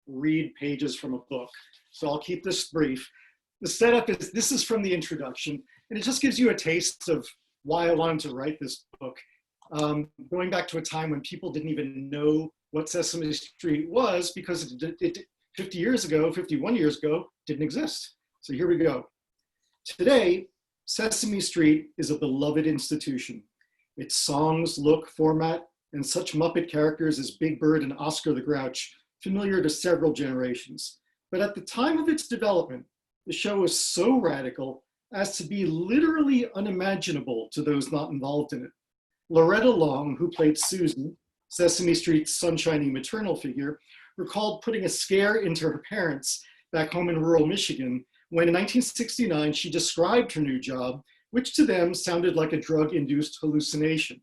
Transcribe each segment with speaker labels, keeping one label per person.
Speaker 1: read pages from a book. So I'll keep this brief. The setup is, this is from the introduction, and it just gives you a taste of why I wanted to write this book. Going back to a time when people didn't even know what Sesame Street was, because it 50 years ago, 51 years ago, didn't exist. So here we go. Today, Sesame Street is a beloved institution. Its songs, look, format, and such Muppet characters as Big Bird and Oscar the Grouch, familiar to several generations. But at the time of its development, the show was so radical as to be literally unimaginable to those not involved in it. Loretta Long, who played Susan, Sesame Street's sunshiny maternal figure, recalled putting a scare into her parents back home in rural Michigan when in 1969 she described her new job, which to them sounded like a drug-induced hallucination.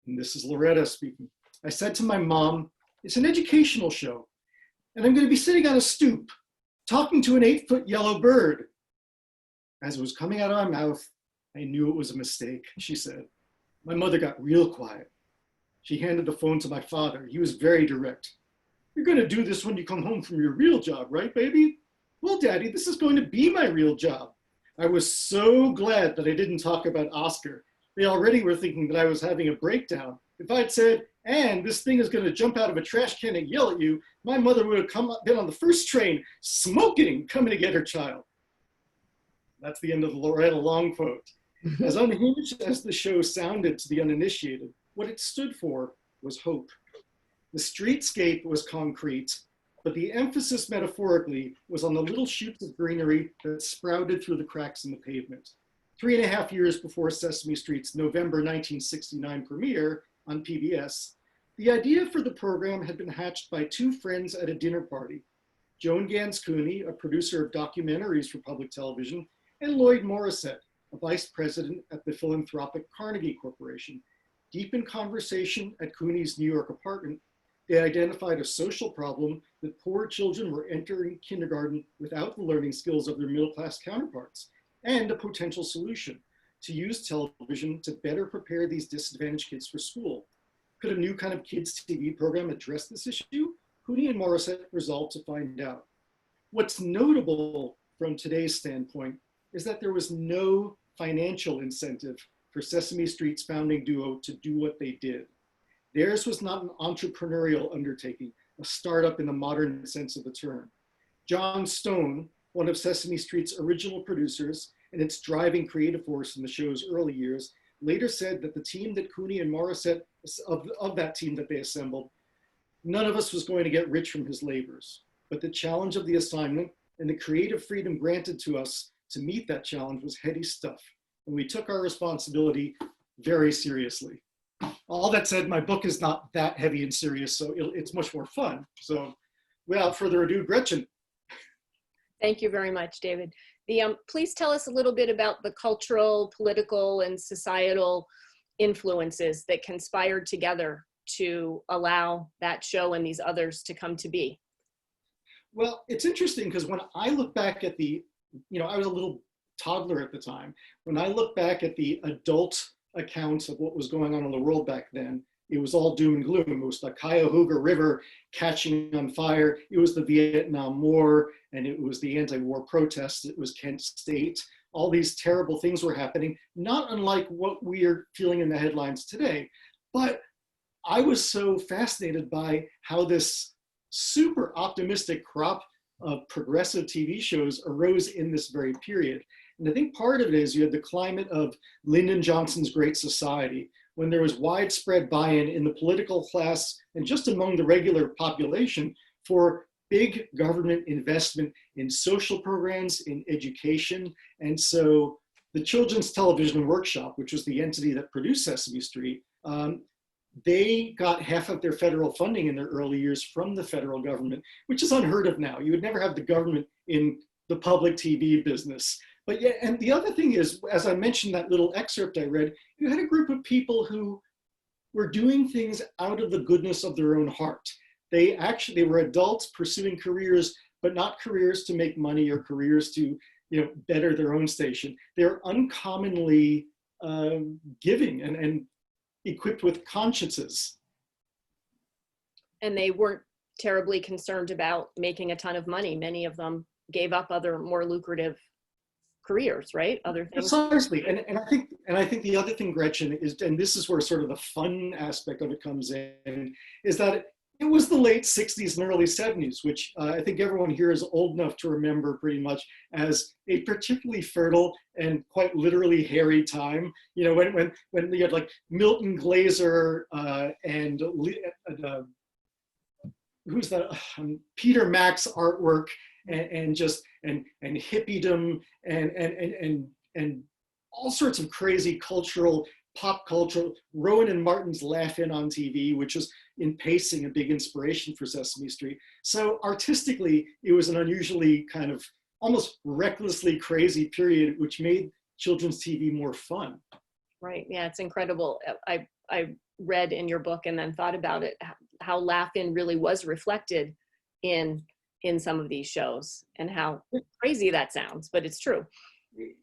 Speaker 1: And this is Loretta speaking. I said to my mom, it's an educational show, and I'm going to be sitting on a stoop, talking to an 8-foot yellow bird. As it was coming out of my mouth, I knew it was a mistake, she said. My mother got real quiet. She handed the phone to my father. He was very direct. You're going to do this when you come home from your real job, right, baby? Well, Daddy, this is going to be my real job. I was so glad that I didn't talk about Oscar. They already were thinking that I was having a breakdown. If I'd said, and this thing is going to jump out of a trash can and yell at you, my mother would have been on the first train, smoking, coming to get her child. That's the end of the Loretta Long quote. As unhinged as the show sounded to the uninitiated, what it stood for was hope. The streetscape was concrete, but the emphasis metaphorically was on the little shoots of greenery that sprouted through the cracks in the pavement. 3.5 years before Sesame Street's November 1969 premiere on PBS, the idea for the program had been hatched by two friends at a dinner party, Joan Gans Cooney, a producer of documentaries for public television, and Lloyd Morissette, a vice president at the philanthropic Carnegie Corporation. Deep in conversation at Cooney's New York apartment, they identified a social problem that poor children were entering kindergarten without the learning skills of their middle-class counterparts, and a potential solution: to use television to better prepare these disadvantaged kids for school. Could a new kind of kids TV program address this issue? Cooney and Morissette resolved to find out. What's notable from today's standpoint is that there was no financial incentive for Sesame Street's founding duo to do what they did. Theirs was not an entrepreneurial undertaking, a startup in the modern sense of the term. John Stone, one of Sesame Street's original producers and its driving creative force in the show's early years, later said that the team that Cooney and Morissette, of that team that they assembled, none of us was going to get rich from his labors, but the challenge of the assignment and the creative freedom granted to us to meet that challenge was heady stuff. And we took our responsibility very seriously. All that said, my book is not that heavy and serious, so it's much more fun. So without further ado, Gretchen.
Speaker 2: Thank you very much, David. Please tell us a little bit about the cultural, political, and societal influences that conspired together to allow that show and these others to come to be.
Speaker 1: Well, it's interesting because when I look back at the, I was a little toddler at the time. When I look back at the adult accounts of what was going on in the world back then, it was all doom and gloom. It was the Cuyahoga River catching on fire. It was the Vietnam War, and it was the anti-war protests. It was Kent State. All these terrible things were happening, not unlike what we are feeling in the headlines today. But I was so fascinated by how this super optimistic crop of progressive TV shows arose in this very period. And I think part of it is you had the climate of Lyndon Johnson's Great Society, when there was widespread buy-in in the political class and just among the regular population for big government investment in social programs, in education. And so the Children's Television Workshop, which was the entity that produced Sesame Street, they got half of their federal funding in their early years from the federal government, which is unheard of now. You would never have the government in the public TV business. But yeah, and the other thing is, as I mentioned that little excerpt I read, you had a group of people who were doing things out of the goodness of their own heart. They were adults pursuing careers, but not careers to make money or careers to better their own station. They're uncommonly giving and equipped with consciences.
Speaker 2: And they weren't terribly concerned about making a ton of money. Many of them gave up other more lucrative careers, right? Other things.
Speaker 1: Precisely, and I think the other thing, Gretchen, is, and this is where sort of the fun aspect of it comes in, is that it was the late 60s and early 70s, which I think everyone here is old enough to remember pretty much as a particularly fertile and quite literally hairy time. You know, when you had like Milton Glaser and who's that? Peter Mack's artwork and hippiedom and all sorts of crazy pop culture. Rowan and Martin's Laugh-In on TV, which was in pacing a big inspiration for Sesame Street. So artistically, it was an unusually kind of almost recklessly crazy period, which made children's TV more fun.
Speaker 2: Right. Yeah, it's incredible. I read in your book and then thought about it, how Laugh-In really was reflected in some of these shows, and how crazy that sounds, but it's true.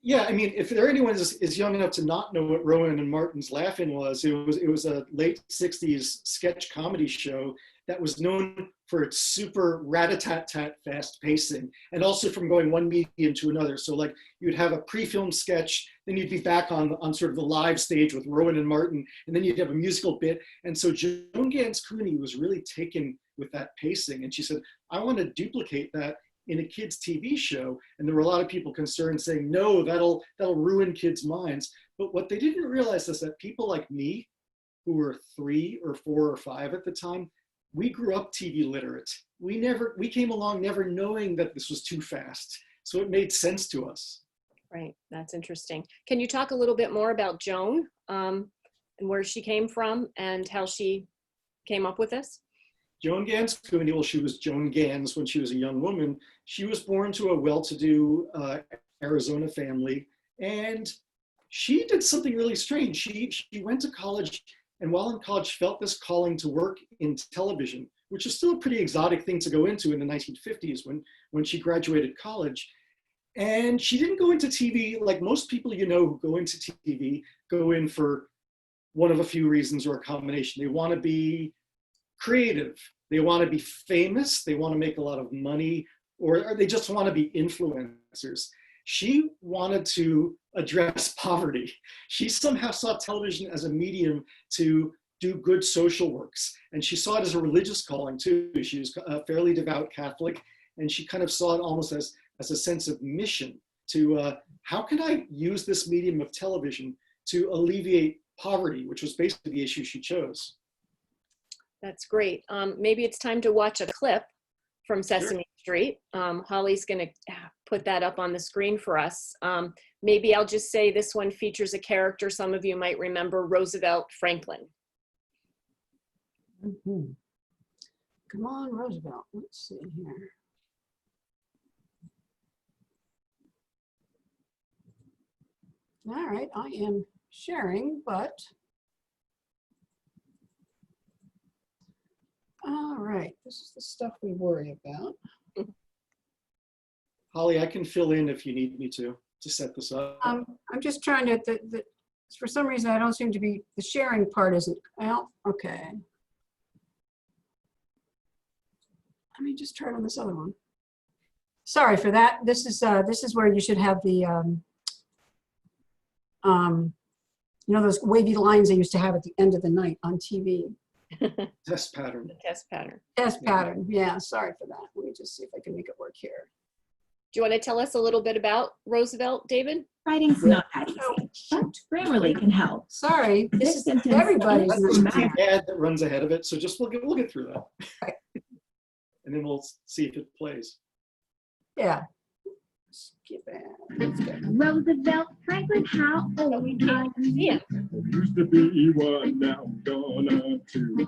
Speaker 1: Yeah, I mean, if there anyone is young enough to not know what Rowan and Martin's Laugh-In was, it was a late 60s sketch comedy show that was known for its super rat-a-tat-tat fast pacing, and also from going one medium to another. So like you'd have a pre-filmed sketch, then you'd be back on sort of the live stage with Rowan and Martin, and then you'd have a musical bit. And so Joan Gans Cooney was really taken with that pacing, and she said, I want to duplicate that in a kids' TV show. And there were a lot of people concerned saying, no, that'll ruin kids' minds. But what they didn't realize is that people like me, who were 3 or 4 or 5 at the time, we grew up TV literate. We came along never knowing that this was too fast. So it made sense to us.
Speaker 2: Right, that's interesting. Can you talk a little bit more about Joan and where she came from and how she came up with this?
Speaker 1: Joan Gans Cooney, well, she was Joan Gans when she was a young woman. She was born to a well-to-do Arizona family, and she did something really strange. She went to college, and while in college felt this calling to work in television, which is still a pretty exotic thing to go into in the 1950s when she graduated college. And she didn't go into TV like most people you know who go into TV go in for one of a few reasons or a combination. They want to be creative, they want to be famous, they want to make a lot of money, or they just want to be influencers. She wanted to address poverty. She somehow saw television as a medium to do good social works. And she saw it as a religious calling too. She was a fairly devout Catholic, and she kind of saw it almost as a sense of mission to how can I use this medium of television to alleviate poverty, which was basically the issue she chose.
Speaker 2: That's great. Maybe it's time to watch a clip from Sesame Street. Holly's going to put that up on the screen for us. Maybe I'll just say this one features a character some of you might remember, Roosevelt Franklin.
Speaker 3: Mm-hmm. Come on, Roosevelt. Let's see here. All right, I am sharing, but all right, this is the stuff we worry about.
Speaker 1: Holly, I can fill in if you need me to set this up.
Speaker 3: I'm just trying to, for some reason, I don't seem to be, the sharing part isn't, well, okay. Let me just try it on this other one. Sorry for that. This is where you should have the, you know, those wavy lines they used to have at the end of the night on TV.
Speaker 1: Test pattern.
Speaker 2: The test pattern.
Speaker 3: Test pattern. Yeah, sorry for that. Let me just see if I can make it work here.
Speaker 2: Do you want to tell us a little bit about Roosevelt, David?
Speaker 4: Writing's not that easy, but Grammarly can help.
Speaker 3: Sorry, this is
Speaker 4: sentence
Speaker 3: everybody's
Speaker 1: There's
Speaker 3: nightmare.
Speaker 1: an ad that runs ahead of it, so just we'll get through that.
Speaker 3: Right.
Speaker 1: And then we'll see if it plays.
Speaker 3: Yeah. Skip it. Let's go.
Speaker 4: Roosevelt Franklin, how old are you?
Speaker 2: Yeah.
Speaker 5: Used to be one, now gonna two.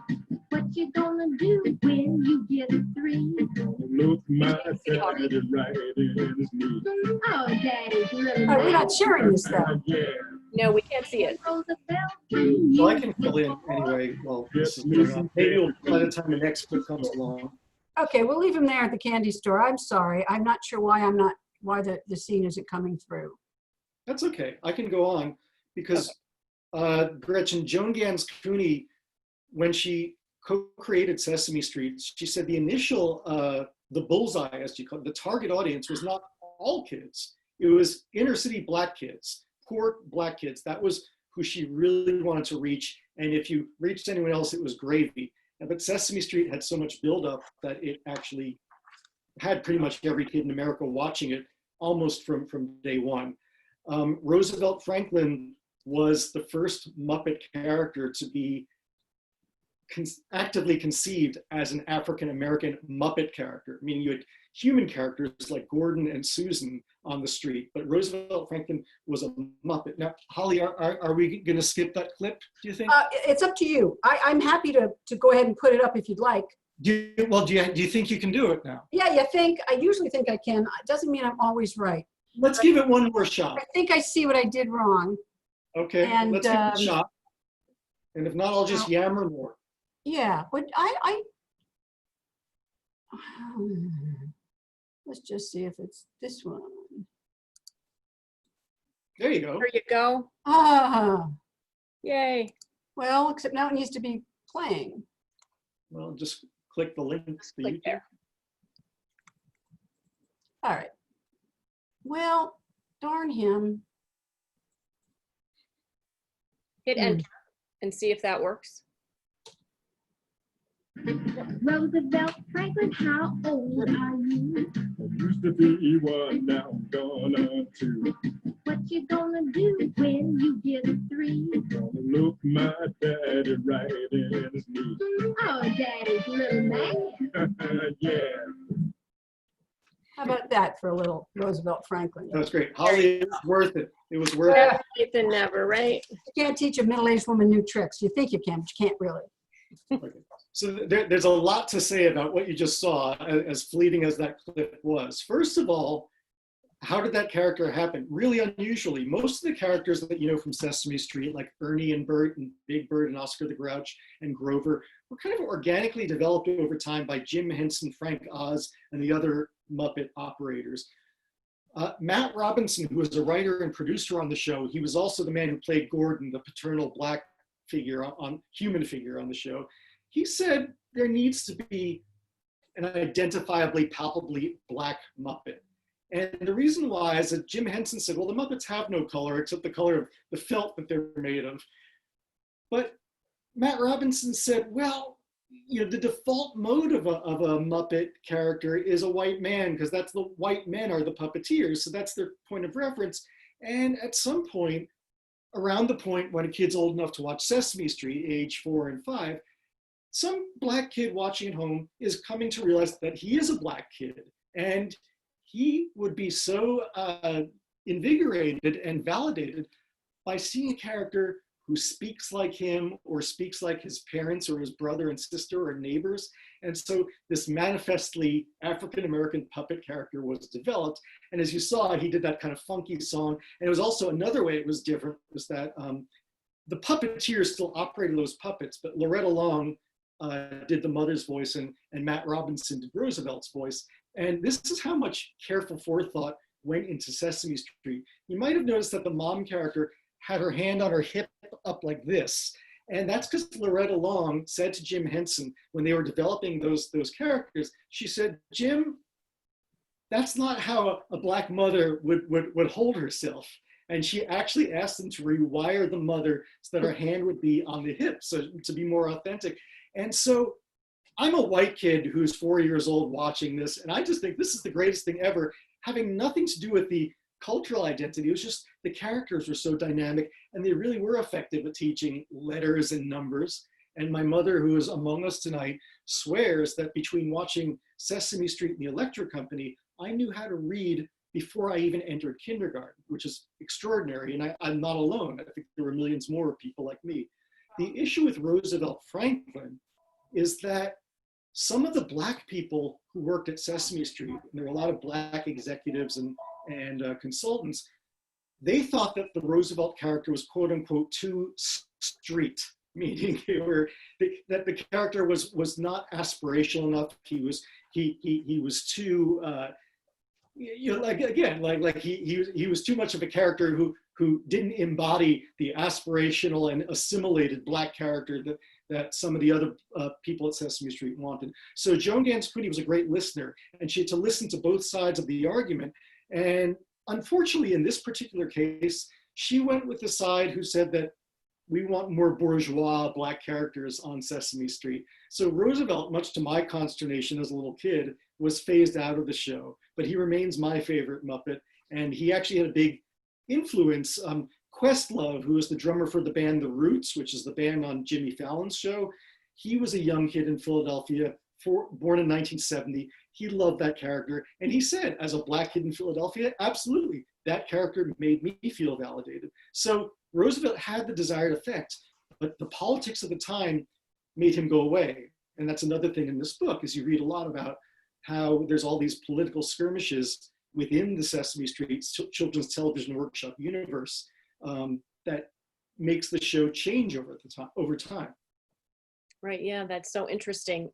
Speaker 4: What you gonna do when you get a 3?
Speaker 5: Look my daddy right in his knee.
Speaker 4: Oh, Daddy's really
Speaker 3: Oh, we're not sharing this though.
Speaker 5: Yeah,
Speaker 2: No, we can't see it.
Speaker 4: Roosevelt,
Speaker 1: So I can fill in anyway. Well, this is going on. Maybe by the time the next clip comes along.
Speaker 3: Okay, we'll leave him there at the candy store. I'm sorry. I'm not sure why the scene isn't coming through.
Speaker 1: That's okay. I can go on because Gretchen, Joan Gans Cooney, when she co-created Sesame Street, she said the initial, the bullseye, as she called it, the target audience was not all kids. It was inner city Black kids, poor Black kids. That was who she really wanted to reach. And if you reached anyone else, it was gravy. But Sesame Street had so much buildup that it actually had pretty much every kid in America watching it almost from day one. Roosevelt Franklin was the first Muppet character to be actively conceived as an African-American Muppet character, meaning you had human characters like Gordon and Susan on the street, but Roosevelt Franklin was a Muppet. Now, Holly, are we gonna skip that clip, do you think?
Speaker 3: It's up to you. I'm happy to go ahead and put it up if you'd like.
Speaker 1: Do you think you can do it now?
Speaker 3: Yeah, I usually think I can. It doesn't mean I'm always right.
Speaker 1: Let's give it one more shot.
Speaker 3: I think I see what I did wrong.
Speaker 1: Okay,
Speaker 3: And,
Speaker 1: let's give it a shot. And if not, I'll just yammer more.
Speaker 3: Yeah, but let's just see if it's this one.
Speaker 1: There you go.
Speaker 2: There you go.
Speaker 3: Ah,
Speaker 2: Yay.
Speaker 3: well, except now it needs to be playing.
Speaker 1: Well, just click the link to
Speaker 2: Click
Speaker 1: YouTube.
Speaker 2: there.
Speaker 3: All right. Well, darn him.
Speaker 2: Hit enter and see if that works.
Speaker 4: Roosevelt Franklin, how old are you?
Speaker 5: I used to be one, now I'm gone on two.
Speaker 4: What you gonna do when you get three?
Speaker 5: Gonna look my daddy right in his knee.
Speaker 4: Oh, daddy's little man.
Speaker 5: Yeah.
Speaker 3: How about that for a little Roosevelt Franklin?
Speaker 1: That was great. Holly, it was worth it. It was worth
Speaker 3: Yeah.
Speaker 1: it.
Speaker 2: Better late than never, right?
Speaker 3: You can't teach a middle-aged woman new tricks. You think you can, but you can't really.
Speaker 1: Okay. So there's a lot to say about what you just saw, as fleeting as that clip was. First of all, how did that character happen? Really unusually. Most of the characters that you know from Sesame Street, like Ernie and Bert and Big Bird and Oscar the Grouch and Grover, were kind of organically developed over time by Jim Henson, Frank Oz, and the other Muppet operators. Matt Robinson, who was a writer and producer on the show, he was also the man who played Gordon, the paternal Black figure human figure on the show. He said there needs to be an identifiably, palpably Black Muppet. And the reason why is that Jim Henson said, well, the Muppets have no color except the color of the felt that they're made of. But Matt Robinson said, well, you know, the default mode of a Muppet character is a white man, because that's the white men are the puppeteers. So that's their point of reference. And at some point, around the point when a kid's old enough to watch Sesame Street, age 4 and 5, some Black kid watching at home is coming to realize that he is a Black kid. And he would be so invigorated and validated by seeing a character who speaks like him or speaks like his parents or his brother and sister or neighbors. And so this manifestly African-American puppet character was developed. And as you saw, he did that kind of funky song. And it was also another way it was different was that the puppeteers still operated those puppets, but Loretta Long did the mother's voice and Matt Robinson did Roosevelt's voice. And this is how much careful forethought went into Sesame Street. You might have noticed that the mom character had her hand on her hip up like this. And that's because Loretta Long said to Jim Henson when they were developing those characters, she said, Jim, that's not how a Black mother would hold herself. And she actually asked them to rewire the mother so that her hand would be on the hip, so to be more authentic. And so I'm a white kid who's 4 years old watching this, and I just think this is the greatest thing ever, having nothing to do with the cultural identity. It was just the characters were so dynamic, and they really were effective at teaching letters and numbers. And my mother, who is among us tonight, swears that between watching Sesame Street and the Electric Company, I knew how to read before I even entered kindergarten, which is extraordinary. And I'm not alone. I think there were millions more people like me. The issue with Roosevelt Franklin is that some of the Black people who worked at Sesame Street, and there were a lot of Black executives and consultants, they thought that the Roosevelt character was quote unquote too street, meaning that the character was not aspirational enough. He was too you know, he was too much of a character who didn't embody the aspirational and assimilated Black character that some of the other people at Sesame Street wanted. So Joan Gans Cooney was a great listener, and she had to listen to both sides of the argument. And unfortunately, in this particular case, she went with the side who said that we want more bourgeois Black characters on Sesame Street. So Roosevelt, much to my consternation as a little kid, was phased out of the show, but he remains my favorite Muppet. And he actually had a big influence. Questlove, who was the drummer for the band The Roots, which is the band on Jimmy Fallon's show, he was a young kid in Philadelphia, born in 1970. He loved that character. And he said, as a Black kid in Philadelphia, absolutely, that character made me feel validated. So Roosevelt had the desired effect, but the politics of the time made him go away. And that's another thing in this book, is you read a lot about how there's all these political skirmishes within the Sesame Street Children's Television Workshop universe that makes the show change over time.
Speaker 2: Right, yeah, that's so interesting.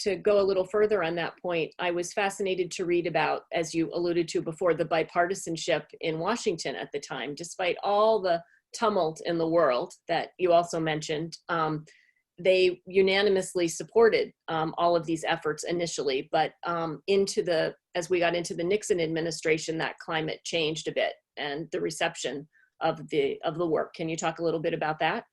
Speaker 2: To go a little further on that point, I was fascinated to read about, as you alluded to before, the bipartisanship in Washington at the time. Despite all the tumult in the world that you also mentioned, they unanimously supported all of these efforts initially, but as we got into the Nixon administration, that climate changed a bit, and the reception of the work. Can you talk a little bit about that?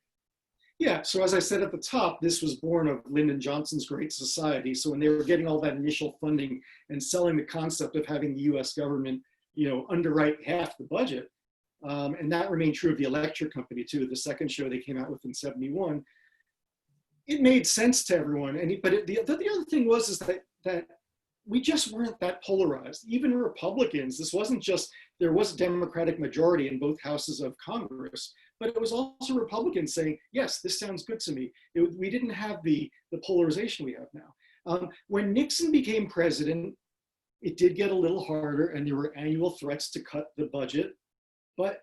Speaker 1: Yeah, so as I said at the top, this was born of Lyndon Johnson's Great Society. So when they were getting all that initial funding and selling the concept of having the US government, underwrite half the budget, and that remained true of the Electric Company too, the second show they came out with in '71, it made sense to everyone. The other thing was that we just weren't that polarized. Even Republicans, this wasn't just, there was a Democratic majority in both houses of Congress, but it was also Republicans saying, yes, this sounds good to me. We didn't have the polarization we have now. When Nixon became president, it did get a little harder, and there were annual threats to cut the budget, but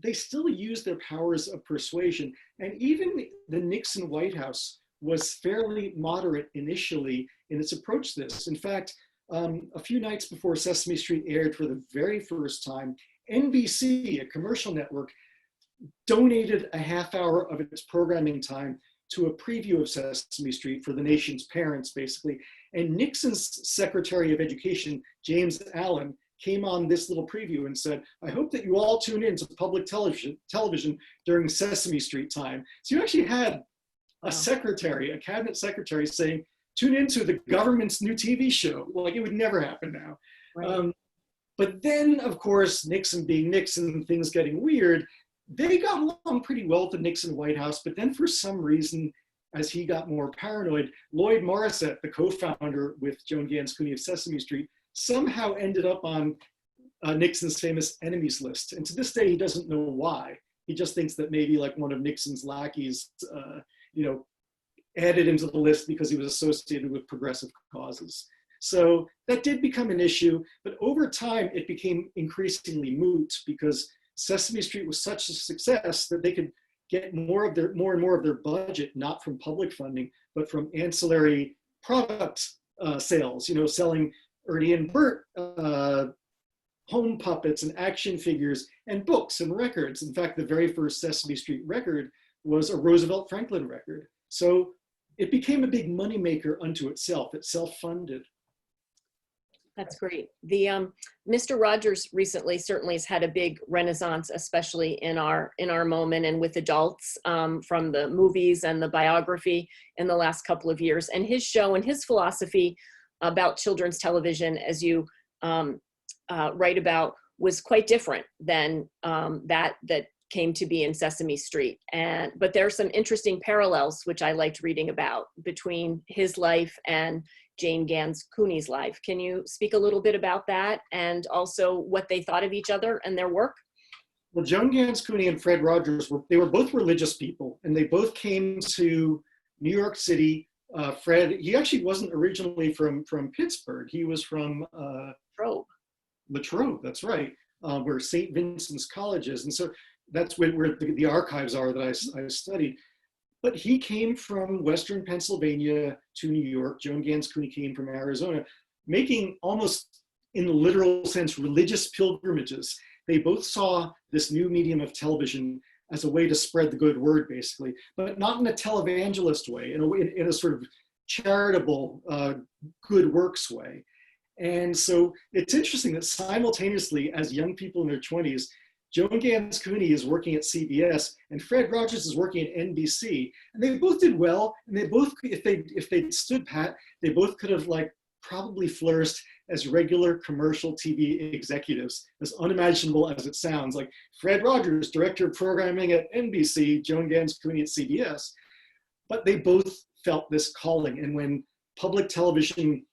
Speaker 1: they still used their powers of persuasion. And even the Nixon White House was fairly moderate initially in its approach to this. In fact, a few nights before Sesame Street aired for the very first time, NBC, a commercial network, donated a half hour of its programming time to a preview of Sesame Street for the nation's parents, basically. And Nixon's Secretary of Education, James Allen, came on this little preview and said, I hope that you all tune in to public television during Sesame Street time. So you actually had a secretary, a cabinet secretary saying, tune into the government's new TV show. Like, it would never happen now.
Speaker 2: Right.
Speaker 1: But then, of course, Nixon being Nixon, things getting weird, they got along pretty well with the Nixon White House. But then for some reason, as he got more paranoid, Lloyd Morrisett, the co-founder with Joan Gans Cooney of Sesame Street, somehow ended up on Nixon's famous enemies list. And to this day, he doesn't know why. He just thinks that maybe like one of Nixon's lackeys, added him to the list because he was associated with progressive causes. So that did become an issue, but over time it became increasingly moot because Sesame Street was such a success that they could get more and more of their budget, not from public funding, but from ancillary product sales, selling Ernie and Bert home puppets and action figures and books and records. In fact, the very first Sesame Street record was a Roosevelt Franklin record. So it became a big moneymaker unto itself. It self-funded.
Speaker 2: That's great. The Mr. Rogers recently certainly has had a big renaissance, especially in our moment and with adults, from the movies and the biography in the last couple of years. And his show and his philosophy about children's television, as you write about, was quite different than that came to be in Sesame Street. But there are some interesting parallels, which I liked reading about, between his life and Jane Gans Cooney's life. Can you speak a little bit about that, and also what they thought of each other and their work?
Speaker 1: Well, Joan Gans Cooney and Fred Rogers they were both religious people, and they both came to New York City. Fred, he actually wasn't originally from Pittsburgh. He was from Latrobe, that's right, where St. Vincent's College is. And so that's where the archives are that I studied. But he came from Western Pennsylvania to New York. Joan Gans Cooney came from Arizona, making almost, in the literal sense, religious pilgrimages. They both saw this new medium of television as a way to spread the good word, basically, but not in a televangelist way, in a sort of charitable good works way. And so it's interesting that simultaneously, as young people in their 20s, Joan Gans Cooney is working at CBS and Fred Rogers is working at NBC, and they both did well. And they both, if they stood pat, they both could have like probably flourished as regular commercial TV executives, as unimaginable as it sounds. Like Fred Rogers, director of programming at NBC, Joan Gans Cooney at CBS. But they both felt this calling. And when public television,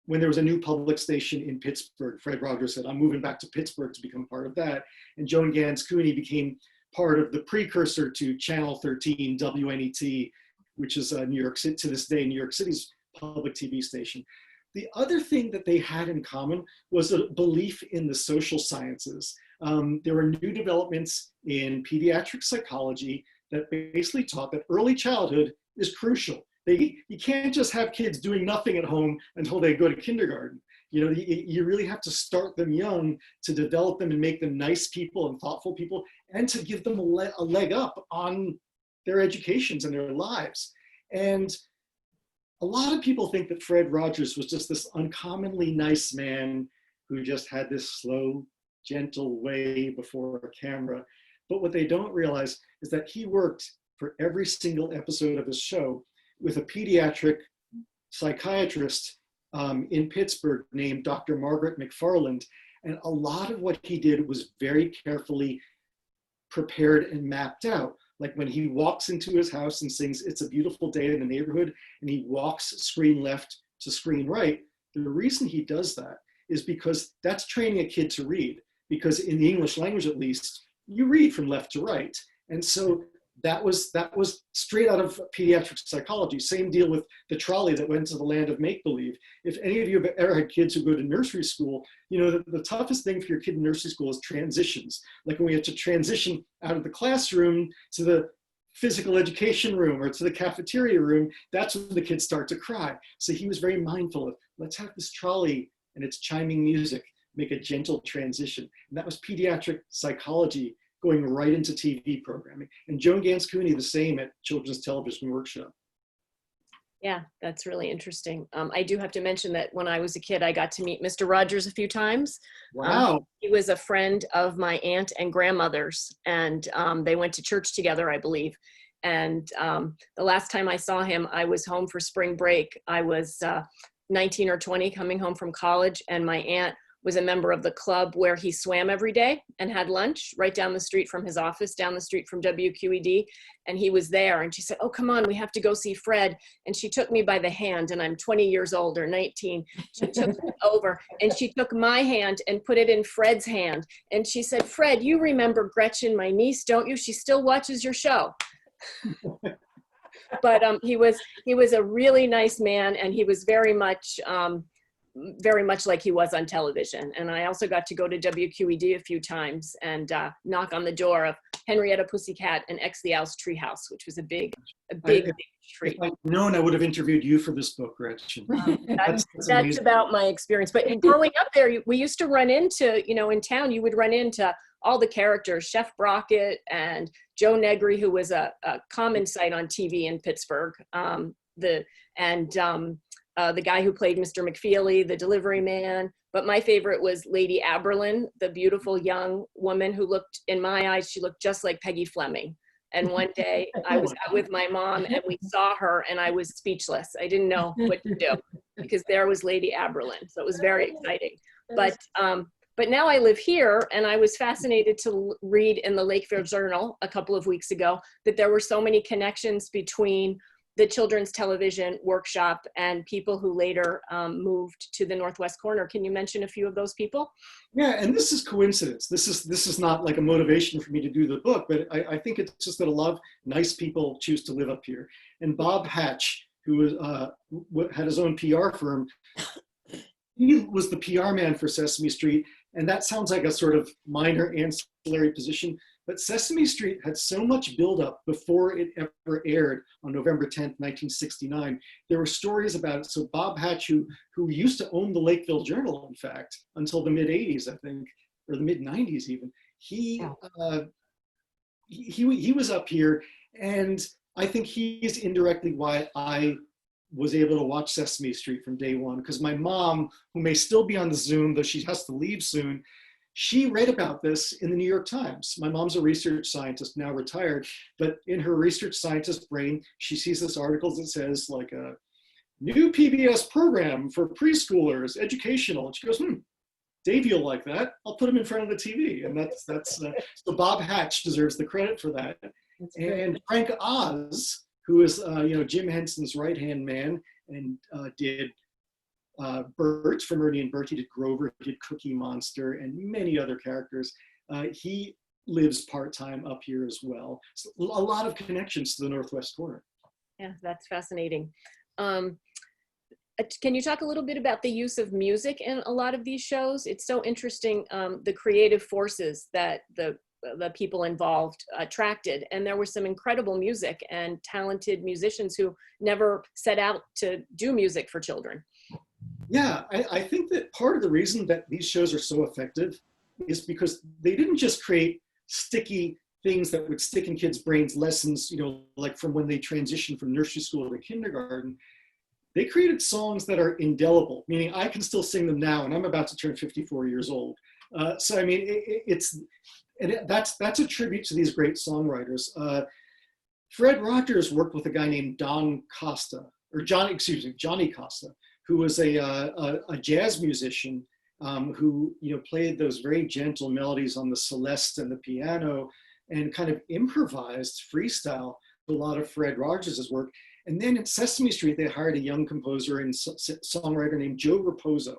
Speaker 1: when there was a new public station in Pittsburgh, Fred Rogers said, I'm moving back to Pittsburgh to become part of that. And Joan Gans Cooney became part of the precursor to Channel 13, WNET, which is New York City, to this day, New York City's public TV station. The other thing that they had in common was a belief in the social sciences. There were new developments in pediatric psychology that basically taught that early childhood is crucial. You can't just have kids doing nothing at home until they go to kindergarten. You know, you really have to start them young to develop them and make them nice people and thoughtful people, and to give them a leg up on their educations and their lives. And a lot of people think that Fred Rogers was just this uncommonly nice man who just had this slow, gentle way before a camera. But what they don't realize is that he worked for every single episode of his show with a pediatric psychiatrist in Pittsburgh named Dr. Margaret McFarland. And a lot of what he did was very carefully prepared and mapped out. Like when he walks into his house and sings It's a Beautiful Day in the Neighborhood, and he walks screen left to screen right, the reason he does that is because that's training a kid to read. Because in the English language, at least, you read from left to right. And so that was straight out of pediatric psychology. Same deal with the trolley that went to the land of make-believe. If any of you have ever had kids who go to nursery school, you know, the toughest thing for your kid in nursery school is transitions. Like when we have to transition out of the classroom to the physical education room or to the cafeteria room, that's when the kids start to cry. So he was very mindful of, let's have this trolley and its chiming music make a gentle transition. And that was pediatric psychology going right into TV programming. And Joan Gans Cooney, the same at Children's Television Workshop.
Speaker 2: Yeah, that's really interesting. I do have to mention that when I was a kid, I got to meet Mr. Rogers a few times.
Speaker 1: Wow.
Speaker 2: He was a friend of my aunt and grandmother's, and they went to church together, I believe. And the last time I saw him, I was home for spring break. I was 19 or 20 coming home from college, and my aunt was a member of the club where he swam every day and had lunch right down the street from his office, down the street from WQED. And he was there, and she said, oh, come on, we have to go see Fred. And she took me by the hand, and I'm 20 years old or 19. She took me over, and she took my hand and put it in Fred's hand. And she said, Fred, you remember Gretchen, my niece, don't you? She still watches your show. But he was a really nice man, and he was very much like he was on television. And I also got to go to WQED a few times and knock on the door of Henrietta Pussycat and X the Owl's Treehouse, which was a big treat.
Speaker 1: If I'd known, I would have interviewed you for this book, Gretchen.
Speaker 2: That's about my experience. But growing up there, we used to run into, you know, in town, you would run into all the characters, Chef Brockett and Joe Negri, who was a common sight on TV in Pittsburgh. The guy who played Mr. McFeely, the delivery man. But my favorite was Lady Aberlin, the beautiful young woman who looked, in my eyes, she looked just like Peggy Fleming. And one day I was out with my mom and we saw her and I was speechless. I didn't know what to do because there was Lady Aberlin. So it was very exciting. But now I live here, and I was fascinated to read in the Lakeville Journal a couple of weeks ago that there were so many connections between the Children's Television Workshop and people who later moved to the Northwest Corner. Can you mention a few of those people?
Speaker 1: Yeah, and this is coincidence. This is not like a motivation for me to do the book, but I think it's just that a lot of nice people choose to live up here. And Bob Hatch, who had his own PR firm, he was the PR man for Sesame Street. And that sounds like a sort of minor ancillary position, but Sesame Street had so much buildup before it ever aired on November 10th, 1969. There were stories about it. So Bob Hatch, who used to own the Lakeville Journal, in fact, until the mid-'80s, I think, or the mid-'90s even, he he was up here, and I think he's indirectly why I was able to watch Sesame Street from day one, because my mom, who may still be on the Zoom, though she has to leave soon, she read about this in the New York Times. My mom's a research scientist, now retired, but in her research scientist brain, she sees this article that says like a new PBS program for preschoolers, educational. And she goes, Dave, you'll like that. I'll put him in front of the TV. And so Bob Hatch deserves the credit for that. And Frank Oz, who is Jim Henson's right-hand man and did Bert from Ernie and Bert. He did Grover, he did Cookie Monster, and many other characters. He lives part-time up here as well. So a lot of connections to the Northwest corner.
Speaker 2: Yeah, that's fascinating. Can you talk a little bit about the use of music in a lot of these shows? It's so interesting, the creative forces that the people involved attracted. And there was some incredible music and talented musicians who never set out to do music for children.
Speaker 1: Yeah, I think that part of the reason that these shows are so effective is because they didn't just create sticky things that would stick in kids' brains, lessons, like from when they transitioned from nursery school to kindergarten. They created songs that are indelible, meaning I can still sing them now, and I'm about to turn 54 years old. So I mean, that's a tribute to these great songwriters. Fred Rogers worked with a guy named Johnny Costa, who was a jazz musician who played those very gentle melodies on the celeste and the piano, and kind of improvised freestyle a lot of Fred Rogers' work. And then at Sesame Street, they hired a young composer and songwriter named Joe Raposo.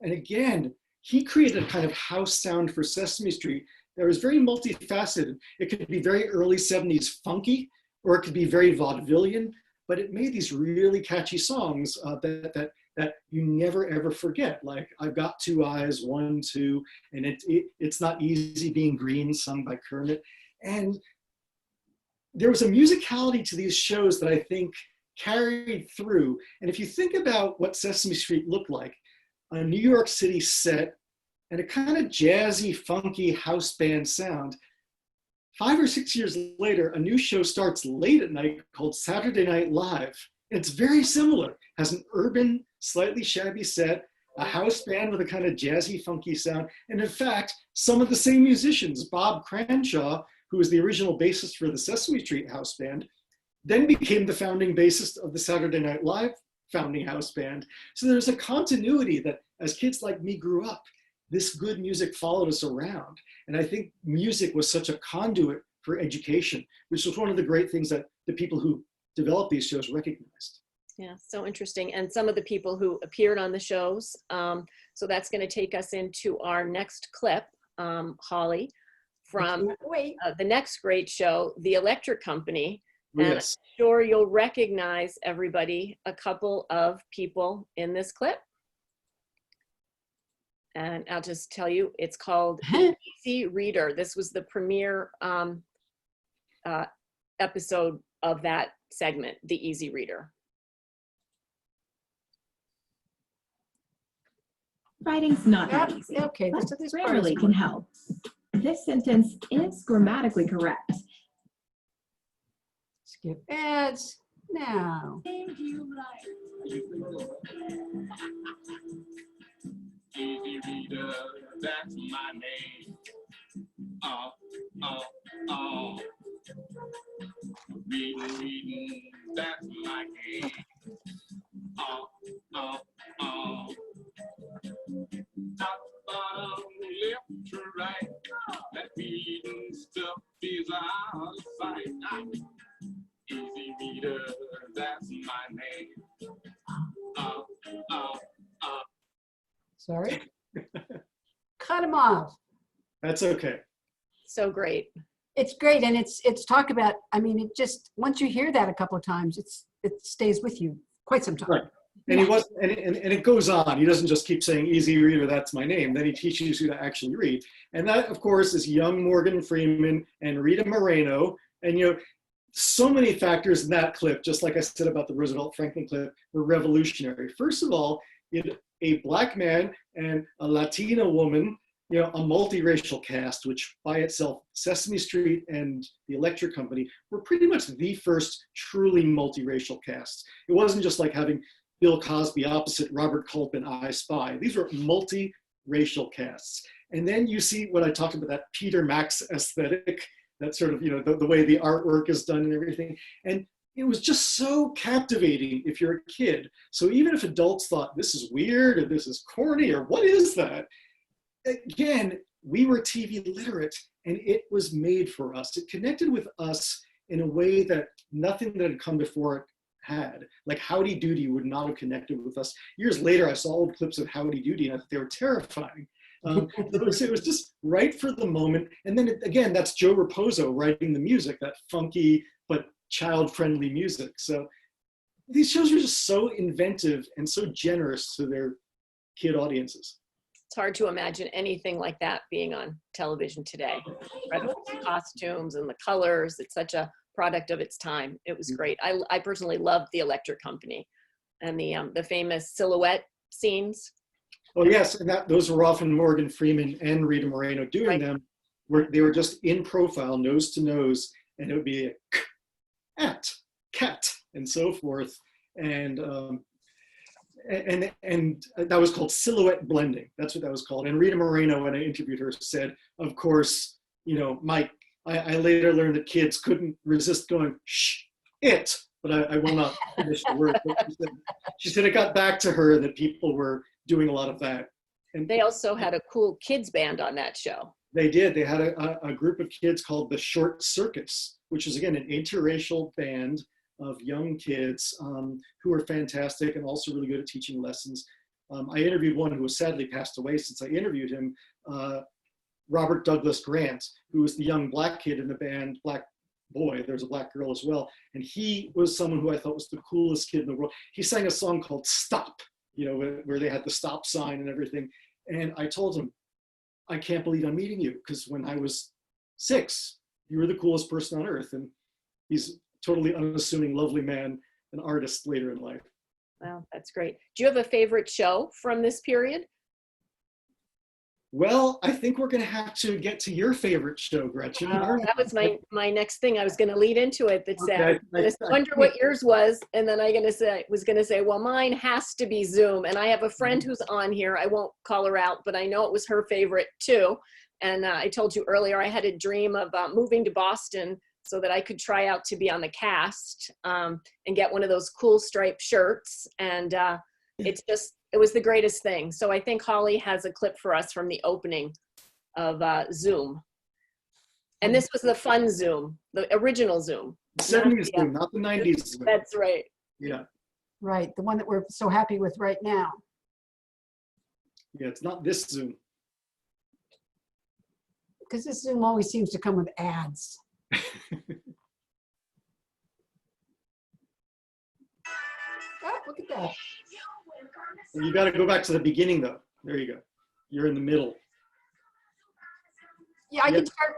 Speaker 1: And again, he created a kind of house sound for Sesame Street that was very multifaceted. It could be very early 70s funky, or it could be very vaudevillian, but it made these really catchy songs that you never ever forget. Like I've Got Two Eyes, 1, 2, and it's Not Easy Being Green, sung by Kermit. And there was a musicality to these shows that I think carried through. And if you think about what Sesame Street looked like, a New York City set and a kind of jazzy, funky house band sound, 5 or 6 years later, a new show starts late at night called Saturday Night Live. It's very similar, has an urban, slightly shabby set, a house band with a kind of jazzy, funky sound. And in fact, some of the same musicians, Bob Cranshaw, who was the original bassist for the Sesame Street house band, then became the founding bassist of the Saturday Night Live founding house band. So there's a continuity that as kids like me grew up, this good music followed us around. And I think music was such a conduit for education, which was one of the great things that the people who developed these shows recognized.
Speaker 2: Yeah, so interesting. And some of the people who appeared on the shows. So that's going to take us into our next clip, Holly, from the next great show, The Electric Company. And
Speaker 1: Yes.
Speaker 2: I'm sure you'll recognize everybody, a couple of people in this clip. And I'll just tell you, it's called Easy Reader. This was the premiere episode of that segment, The Easy Reader.
Speaker 6: Writing's not that
Speaker 3: That's
Speaker 6: easy,
Speaker 3: okay.
Speaker 6: but
Speaker 3: So this part
Speaker 6: rarely
Speaker 3: is
Speaker 6: can help. This sentence is grammatically correct.
Speaker 3: skip ads now.
Speaker 5: Easy reader, that's my name. Reading, that's my game. Top, bottom, left to right. That reading stuff is out of sight. Easy reader, that's my name.
Speaker 3: Sorry. Cut them off.
Speaker 1: That's okay.
Speaker 2: So great.
Speaker 3: It's great, and it's talk about. I mean, it just once you hear that a couple of times, it stays with you quite some time.
Speaker 1: Right. And he was, and it goes on. He doesn't just keep saying "Easy Reader, that's my name." Then he teaches you to actually read, and that, of course, is young Morgan Freeman and Rita Moreno. And so many factors in that clip, just like I said about the Roosevelt Franklin clip, were revolutionary. First of all, you had a Black man and a Latina woman you know, a multiracial cast, which by itself, Sesame Street and the Electric Company were pretty much the first truly multiracial casts. It wasn't just like having Bill Cosby opposite Robert Culp in I Spy. These were multiracial casts. And then you see what I talked about, that Peter Max aesthetic, that sort of, you know, the way the artwork is done and everything. And it was just so captivating if you're a kid. So even if adults thought this is weird or this is corny or what is that? Again, we were TV literate and it was made for us. It connected with us in a way that nothing that had come before it had. Like Howdy Doody would not have connected with us. Years later, I saw old clips of Howdy Doody and I thought they were terrifying. It was just right for the moment. And then again, that's Joe Raposo writing the music, that funky but child-friendly music. So these shows were just so inventive and so generous to their kid audiences.
Speaker 2: It's hard to imagine anything like that being on television today. The costumes and the colors, it's such a product of its time. It was great. I personally loved the Electric Company and the famous silhouette scenes.
Speaker 1: Oh yes, and those were often Morgan Freeman and Rita Moreno doing them, where they were just in profile, nose to nose, and it would be a at, cat, and so forth. And that was called silhouette blending. That's what that was called. And Rita Moreno, when I interviewed her, said, of course, you know, Mike, I later learned that kids couldn't resist going, shh, it, but I will not finish the word. But she said it got back to her that people were doing a lot of that. And
Speaker 2: they also had a cool kids band on that show.
Speaker 1: They did. They had a group of kids called the Short Circus, which is, again, an interracial band of young kids who were fantastic and also really good at teaching lessons. I interviewed one who has sadly passed away since I interviewed him, Robert Douglas Grant, who was the young black kid in the band, black boy. There's a black girl as well. And he was someone who I thought was the coolest kid in the world. He sang a song called Stop, you know, where they had the stop sign and everything. And I told him, I can't believe I'm meeting you, because when I was 6, you were the coolest person on earth. And he's totally unassuming, lovely man, an artist later in life.
Speaker 2: Wow, that's great. Do you have a favorite show from this period?
Speaker 1: Well, I think we're going to have to get to your favorite show, Gretchen.
Speaker 2: That was my next thing. I was going to lead into it. That said,
Speaker 1: Okay.
Speaker 2: I wonder what yours was, and then I was going to say, well, mine has to be Zoom. And I have a friend who's on here. I won't call her out, but I know it was her favorite too. And I told you earlier, I had a dream of moving to Boston so that I could try out to be on the cast and get one of those cool striped shirts. And it was the greatest thing. So I think Holly has a clip for us from the opening of Zoom. And this was the fun Zoom, the original Zoom.
Speaker 1: 70s Zoom, not the 90s Zoom.
Speaker 2: That's right.
Speaker 1: Yeah.
Speaker 3: Right, the one that we're so happy with right now.
Speaker 1: Yeah, it's not this Zoom.
Speaker 3: Because this Zoom always seems to come with ads. Oh, look at that.
Speaker 1: And you got to go back to the beginning, though. There you go. You're in the middle.
Speaker 3: Yeah, I can start.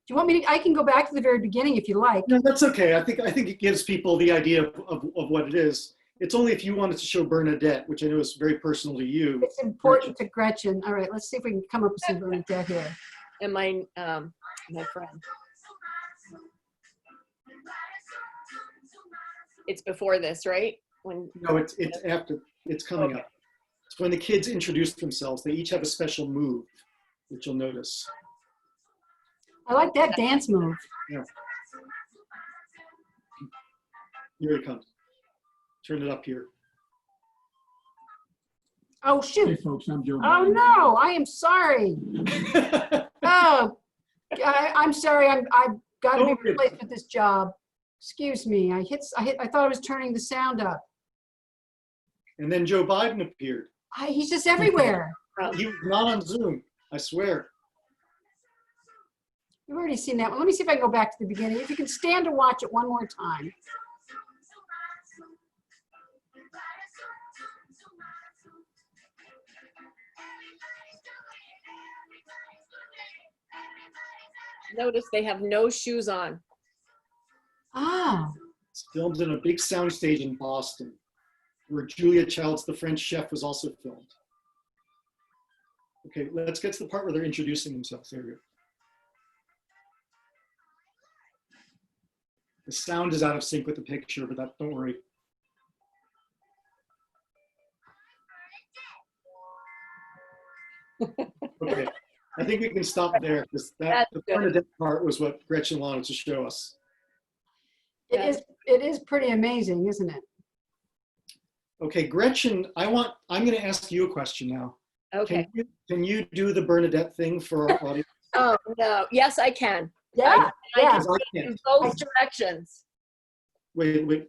Speaker 3: Do you want me to, I can go back to the very beginning if you like.
Speaker 1: No, that's okay. I think it gives people the idea of what it is. It's only if you wanted to show Bernadette, which I know is very personal to you.
Speaker 3: It's important to Gretchen. All right, let's see if we can come up with some Bernadette here.
Speaker 2: And my friend. It's before this, right?
Speaker 1: No, it's after. It's coming up. It's when the kids introduce themselves. They each have a special move, which you'll notice.
Speaker 3: I like that dance move.
Speaker 1: Yeah. Here it comes. Turn it up here.
Speaker 3: Oh,
Speaker 5: Hey,
Speaker 3: shoot.
Speaker 5: folks, I'm Joe.
Speaker 3: Oh,
Speaker 5: Biden.
Speaker 3: no, I am sorry. Oh, I'm sorry. I've got to be replaced with this job. Excuse me. I thought I was turning the sound up.
Speaker 1: And then Joe Biden appeared.
Speaker 3: He's just everywhere.
Speaker 1: He was not on Zoom, I swear.
Speaker 3: You've already seen that one. Let me see if I can go back to the beginning. If you can stand to watch it one more time.
Speaker 2: Notice they have no shoes on.
Speaker 3: Ah,
Speaker 1: It's filmed in a big soundstage in Boston, where Julia Childs, the French chef, was also filmed. Okay, let's get to the part where they're introducing themselves. There we go. The sound is out of sync with the picture, but don't worry. Okay, I think we can stop there because
Speaker 2: That's
Speaker 1: the
Speaker 2: good.
Speaker 1: Bernadette part was what Gretchen wanted to show us.
Speaker 3: it is pretty amazing, isn't it?
Speaker 1: Okay, Gretchen, I'm going to ask you a question now.
Speaker 2: Okay.
Speaker 1: Can you do the Bernadette thing for our audience?
Speaker 2: Oh, no. Yes, I can.
Speaker 3: Yeah,
Speaker 2: I
Speaker 3: yeah.
Speaker 2: can do it in both directions.
Speaker 1: Wait.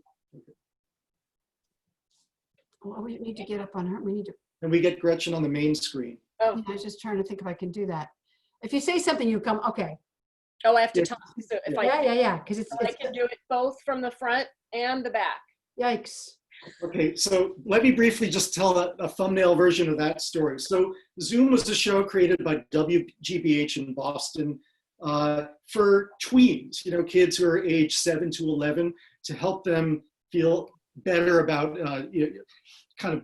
Speaker 3: Well, we need to get up on her. We need to,
Speaker 1: Can we get Gretchen on the main screen?
Speaker 2: Oh,
Speaker 3: I was just trying to think if I can do that. If you say something, you come, okay.
Speaker 2: oh, I have to
Speaker 1: Yeah.
Speaker 2: talk. So if
Speaker 3: Yeah, because it's,
Speaker 2: I can do it both from the front and the back.
Speaker 3: yikes.
Speaker 1: Okay, so let me briefly just tell a thumbnail version of that story. So Zoom was a show created by WGBH in Boston for tweens, kids who are age 7 to 11, to help them feel better about kind of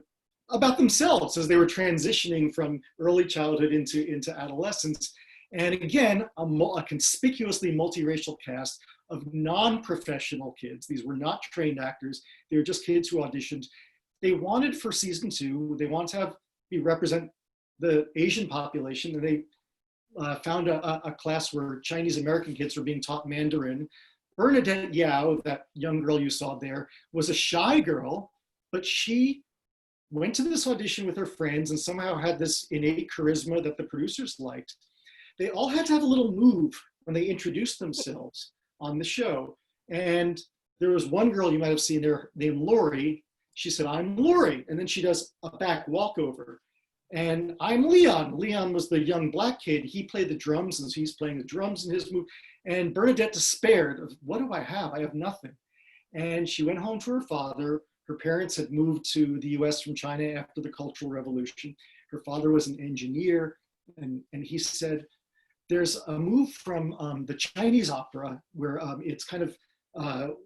Speaker 1: about themselves as they were transitioning from early childhood into adolescence. And again, a conspicuously multiracial cast of non-professional kids. These were not trained actors. They were just kids who auditioned. They wanted for season 2, they wanted to represent the Asian population. And they found a class where Chinese American kids were being taught Mandarin. Bernadette Yao, that young girl you saw there, was a shy girl, but she went to this audition with her friends and somehow had this innate charisma that the producers liked. They all had to have a little move when they introduced themselves on the show. And there was one girl you might have seen there named Lori. She said, "I'm Lori." And then she does a back walkover. And "I'm Leon." Leon was the young black kid. He played the drums, and so he's playing the drums in his move. And Bernadette despaired of, "What do I have? I have nothing." And she went home to her father. Her parents had moved to the US from China after the Cultural Revolution. Her father was an engineer. And he said, there's a move from the Chinese opera where it's kind of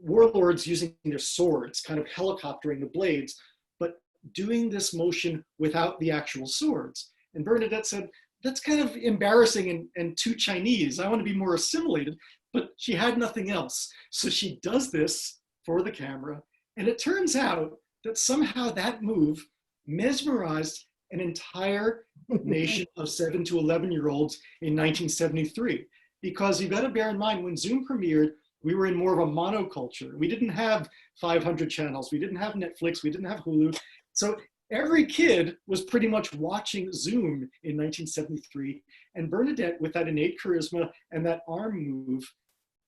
Speaker 1: warlords using their swords, kind of helicoptering the blades, but doing this motion without the actual swords. And Bernadette said, that's kind of embarrassing and too Chinese. I want to be more assimilated, but she had nothing else. So she does this for the camera. And it turns out that somehow that move mesmerized an entire nation of 7 to 11-year-olds in 1973. Because you've got to bear in mind, when Zoom premiered, we were in more of a monoculture. We didn't have 500 channels. We didn't have Netflix. We didn't have Hulu. So every kid was pretty much watching Zoom in 1973. And Bernadette, with that innate charisma and that arm move,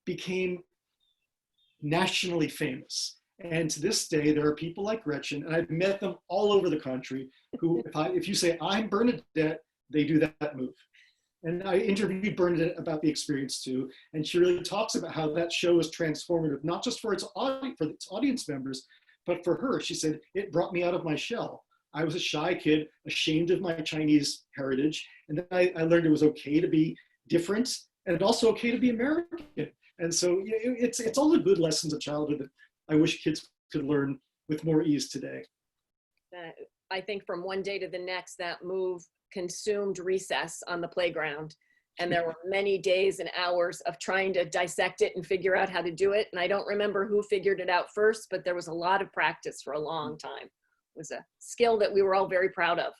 Speaker 1: became nationally famous. And to this day, there are people like Gretchen, and I've met them all over the country, who, if you say, "I'm Bernadette," they do that move. And I interviewed Bernadette about the experience too, and she really talks about how that show was transformative, not just for its audience members, but for her. She said, "It brought me out of my shell. I was a shy kid, ashamed of my Chinese heritage, and then I learned it was okay to be different, and also okay to be American." And so it's all the good lessons of childhood that I wish kids could learn with more ease today.
Speaker 2: I think from one day to the next, that move consumed recess on the playground. And there were many days and hours of trying to dissect it and figure out how to do it. And I don't remember who figured it out first, but there was a lot of practice for a long time. It was a skill that we were all very proud of.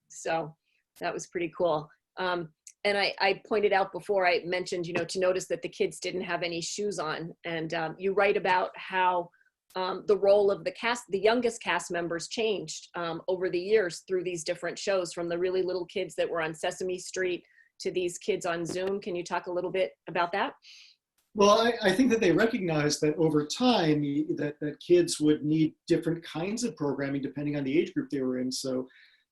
Speaker 2: So that was pretty cool. And I pointed out before, I mentioned, to notice that the kids didn't have any shoes on. And you write about how the role of the youngest cast members changed over the years through these different shows, from the really little kids that were on Sesame Street to these kids on Zoom. Can you talk a little bit about that?
Speaker 1: Well, I think that they recognized that over time that kids would need different kinds of programming depending on the age group they were in. So,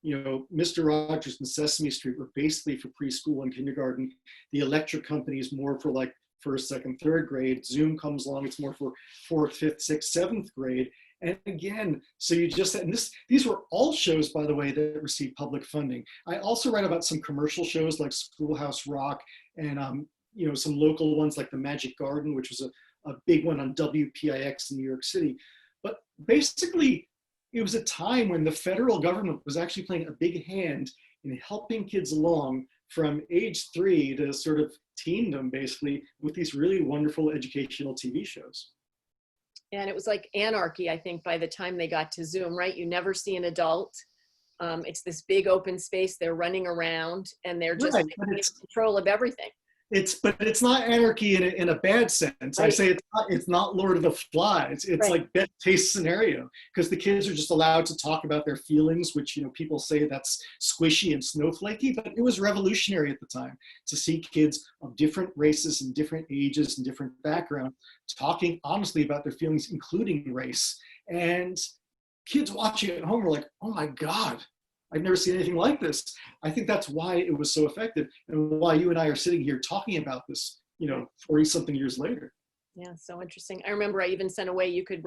Speaker 1: Mr. Rogers and Sesame Street were basically for preschool and kindergarten. The Electric Company is more for like first, second, third grade. Zoom comes along, it's more for fourth, fifth, sixth, seventh grade. And again, so these were all shows, by the way, that received public funding. I also write about some commercial shows like Schoolhouse Rock and some local ones like the Magic Garden, which was a big one on WPIX in New York City. But basically, it was a time when the federal government was actually playing a big hand in helping kids along from age 3 to sort of teendom, basically, with these really wonderful educational TV shows.
Speaker 2: And it was like anarchy, I think, by the time they got to Zoom, right? You never see an adult. It's this big open space. They're running around and they're just in control of everything.
Speaker 1: But it's not anarchy in a bad sense. Right. I say it's not Lord of the Flies. It's right. Like best case scenario, because the kids are just allowed to talk about their feelings, which people say that's squishy and snowflakey, but it was revolutionary at the time to see kids of different races and different ages and different backgrounds talking honestly about their feelings, including race. And kids watching at home were like, oh my God, I've never seen anything like this. I think that's why it was so effective and why you and I are sitting here talking about this, 40 something years later.
Speaker 2: Yeah, so interesting. I remember I even sent away, you could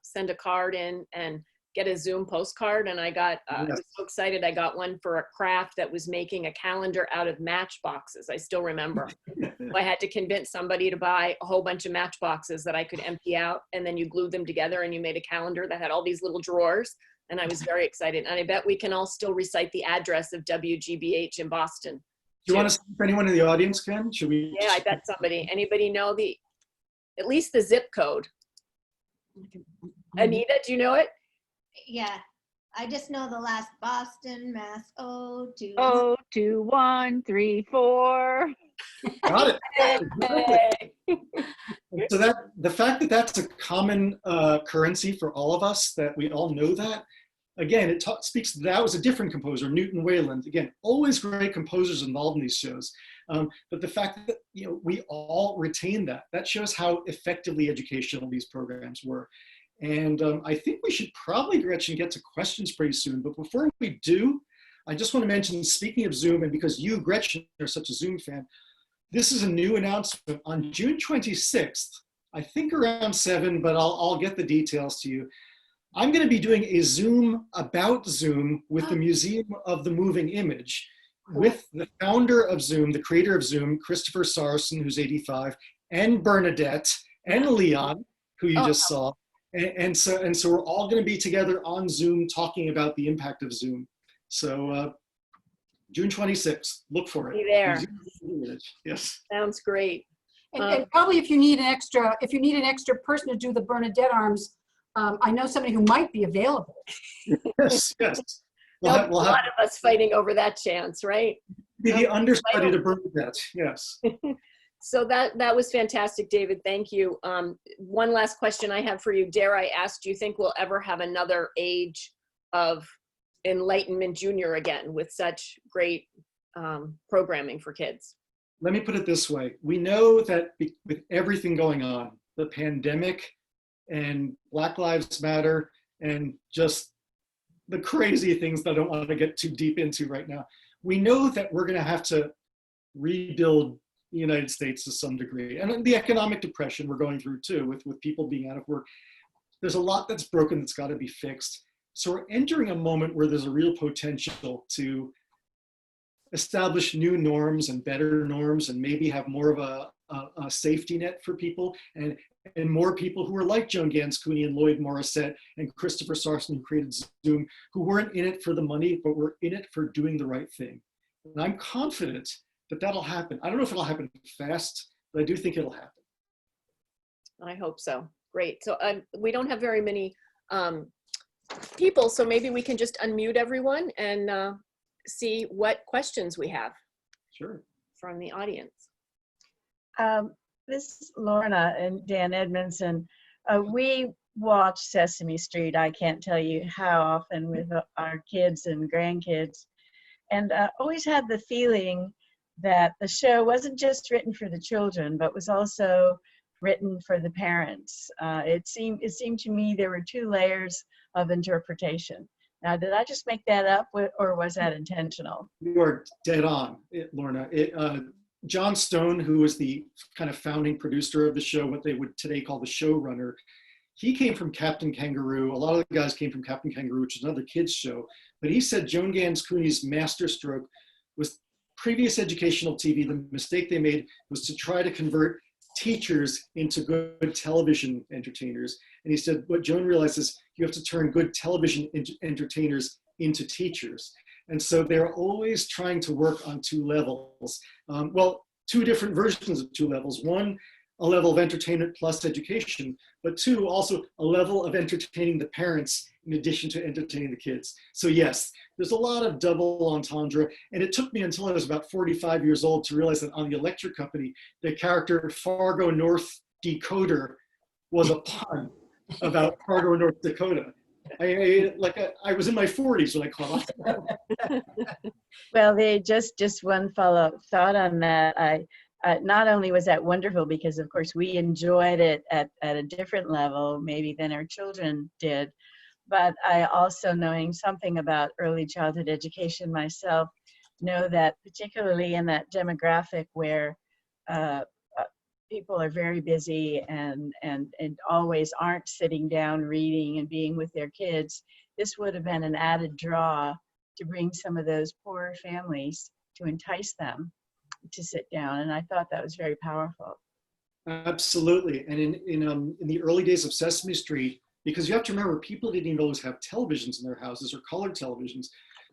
Speaker 2: send a card in and get a Zoom postcard. And I was so excited. I got one for a craft that was making a calendar out of matchboxes. I still remember. I had to convince somebody to buy a whole bunch of matchboxes that I could empty out. And then you glued them together and you made a calendar that had all these little drawers. And I was very excited. And I bet we can all still recite the address of WGBH in Boston.
Speaker 1: Do you want to see if anyone in the audience can? Should we?
Speaker 2: Yeah, I bet somebody. Anybody know at least the zip code? Anita, do you know it?
Speaker 7: Yeah, I just know the last Boston, Mass. 021.
Speaker 8: 02134.
Speaker 1: Got it. So the fact that that's a common currency for all of us, that we all know that, again, it speaks that was a different composer, Newton Wayland. Again, always great composers involved in these shows. But the fact that we all retain that shows how effectively educational these programs were. And I think we should probably, Gretchen, get to questions pretty soon. But before we do, I just want to mention, speaking of Zoom, and because you, Gretchen, are such a Zoom fan, this is a new announcement. On June 26th, I think around 7, but I'll get the details to you. I'm going to be doing a Zoom about Zoom with the Museum of the Moving Image, with the founder of Zoom, the creator of Zoom, Christopher Sarson, who's 85, and Bernadette, and Leon, who you just saw. And so we're all going to be together on Zoom talking about the impact of Zoom. So June 26th, look for it.
Speaker 2: Be there.
Speaker 1: Yes.
Speaker 2: Sounds great.
Speaker 3: And probably if you need an extra person to do the Bernadette arms, I know somebody who might be available.
Speaker 1: Yes.
Speaker 2: We'll have a lot of us fighting over that chance, right?
Speaker 1: Be the understudy to Bernadette. Yes.
Speaker 2: So that was fantastic, David. Thank you. One last question I have for you. Dare I ask, do you think we'll ever have another age of Enlightenment Junior again with such great programming for kids?
Speaker 1: Let me put it this way. We know that with everything going on, the pandemic and Black Lives Matter and just the crazy things that I don't want to get too deep into right now, we know that we're going to have to rebuild the United States to some degree. And the economic depression we're going through too, with people being out of work. There's a lot that's broken that's got to be fixed. So we're entering a moment where there's a real potential to establish new norms and better norms, and maybe have more of a safety net for people, and more people who are like Joan Gans Cooney and Lloyd Morissette and Christopher Sarson, who created Zoom, who weren't in it for the money, but were in it for doing the right thing. And I'm confident that that'll happen. I don't know if it'll happen fast, but I do think it'll happen.
Speaker 2: I hope so. Great. So we don't have very many people, so maybe we can just unmute everyone and see what questions we have.
Speaker 1: Sure.
Speaker 2: From the audience.
Speaker 8: This is Lorna and Dan Edmondson. We watch Sesame Street, I can't tell you how often, with our kids and grandkids, and always had the feeling that the show wasn't just written for the children, but was also written for the parents. It seemed to me there were 2 layers of interpretation. Now, did I just make that up, or was that intentional?
Speaker 1: You are dead on, Lorna. John Stone, who was the kind of founding producer of the show, what they would today call the showrunner, he came from Captain Kangaroo. A lot of the guys came from Captain Kangaroo, which is another kids show. But he said Joan Gans Cooney's masterstroke was previous educational TV, the mistake they made was to try to convert teachers into good television entertainers. And he said, what Joan realized is you have to turn good television entertainers into teachers. And so they're always trying to work on two levels. Well, two different versions of two levels. One, a level of entertainment plus education, but two, also a level of entertaining the parents in addition to entertaining the kids. So yes, there's a lot of double entendre. And it took me until I was about 45 years old to realize that on the electric company, the character Fargo, North Dakota was a pun about Fargo, North Dakota. I was in my 40s when I caught on.
Speaker 8: Well, just one follow-up thought on that. Not only was that wonderful because, of course, we enjoyed it at a different level maybe than our children did, but I also, knowing something about early childhood education myself, know that particularly in that demographic where people are very busy and always aren't sitting down reading and being with their kids, this would have been an added draw to bring some of those poorer families to entice them to sit down. And I thought that was very powerful.
Speaker 1: Absolutely. And in the early days of Sesame Street, because you have to remember, people didn't even always have televisions in their houses or colored televisions.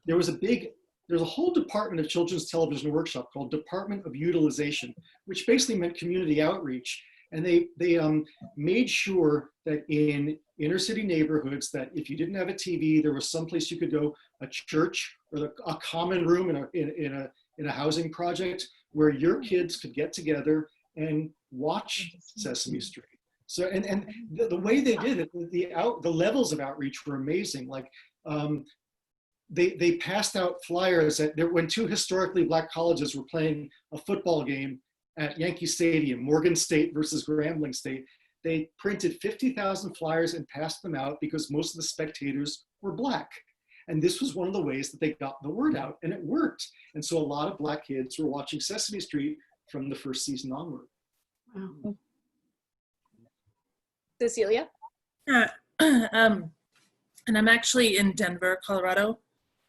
Speaker 1: There's a whole department of children's television workshop called Department of Utilization, which basically meant community outreach. And they made sure that in inner city neighborhoods, that if you didn't have a TV, there was someplace you could go, a church or a common room in a housing project where your kids could get together and watch Sesame Street. So, and the way they did it, the levels of outreach were amazing. Like, they passed out flyers when two historically Black colleges were playing a football game at Yankee Stadium, Morgan State versus Grambling State. They printed 50,000 flyers and passed them out because most of the spectators were Black. And this was one of the ways that they got the word out, and it worked. And so a lot of Black kids were watching Sesame Street from the first season onward.
Speaker 3: Wow.
Speaker 2: Cecilia?
Speaker 9: And I'm actually in Denver, Colorado,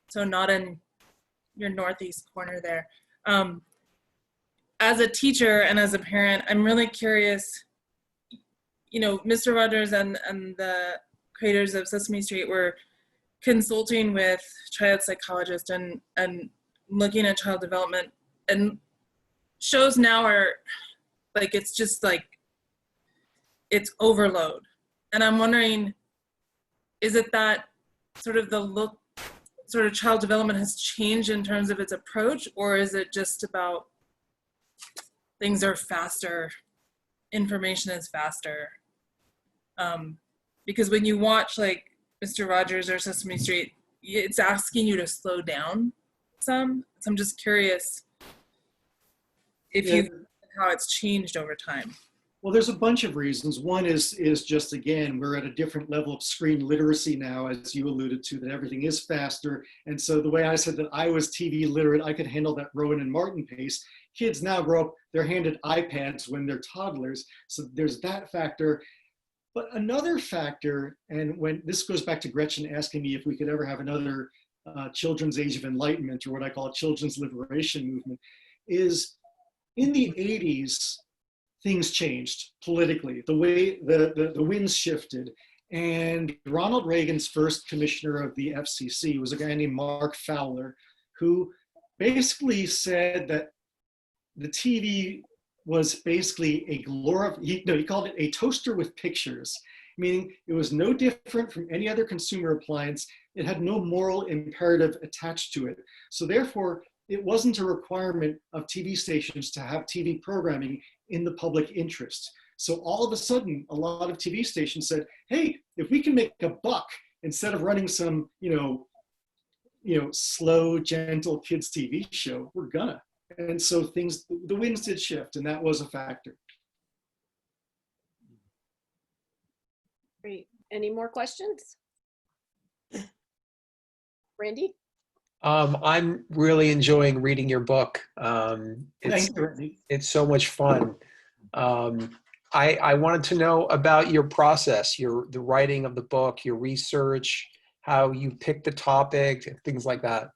Speaker 9: so not in your northeast corner there. As a teacher and as a parent, I'm really curious, you know, Mr. Rogers and the creators of Sesame Street were consulting with child psychologists and looking at child development, and shows now are like, it's just like, it's overload. And I'm wondering, is it that sort of sort of child development has changed in terms of its approach, or is it just about things are faster, information is faster? Because when you watch like Mr. Rogers or Sesame Street, it's asking you to slow down some. So I'm just curious if how it's changed over time.
Speaker 1: Well, there's a bunch of reasons. One is just, again, we're at a different level of screen literacy now, as you alluded to, that everything is faster. And so the way I said that I was TV literate, I could handle that Rowan and Martin pace. Kids now grow up, they're handed iPads when they're toddlers. So there's that factor. But another factor, and when this goes back to Gretchen asking me if we could ever have another children's age of enlightenment, or what I call a children's liberation movement, is in the 80s, things changed politically. The way the winds shifted. And Ronald Reagan's first commissioner of the FCC was a guy named Mark Fowler, who basically said that the TV was basically he called it a toaster with pictures, meaning it was no different from any other consumer appliance. It had no moral imperative attached to it. So therefore, it wasn't a requirement of TV stations to have TV programming in the public interest. So all of a sudden, a lot of TV stations said, hey, if we can make a buck instead of running some, slow, gentle kids TV show, we're gonna. And so the winds did shift, and that was a factor.
Speaker 2: Great. Any more questions? Randy?
Speaker 10: I'm really enjoying reading your book. It's so much fun. I wanted to know about your process, the writing of the book, your research, how you pick the topic, things like that.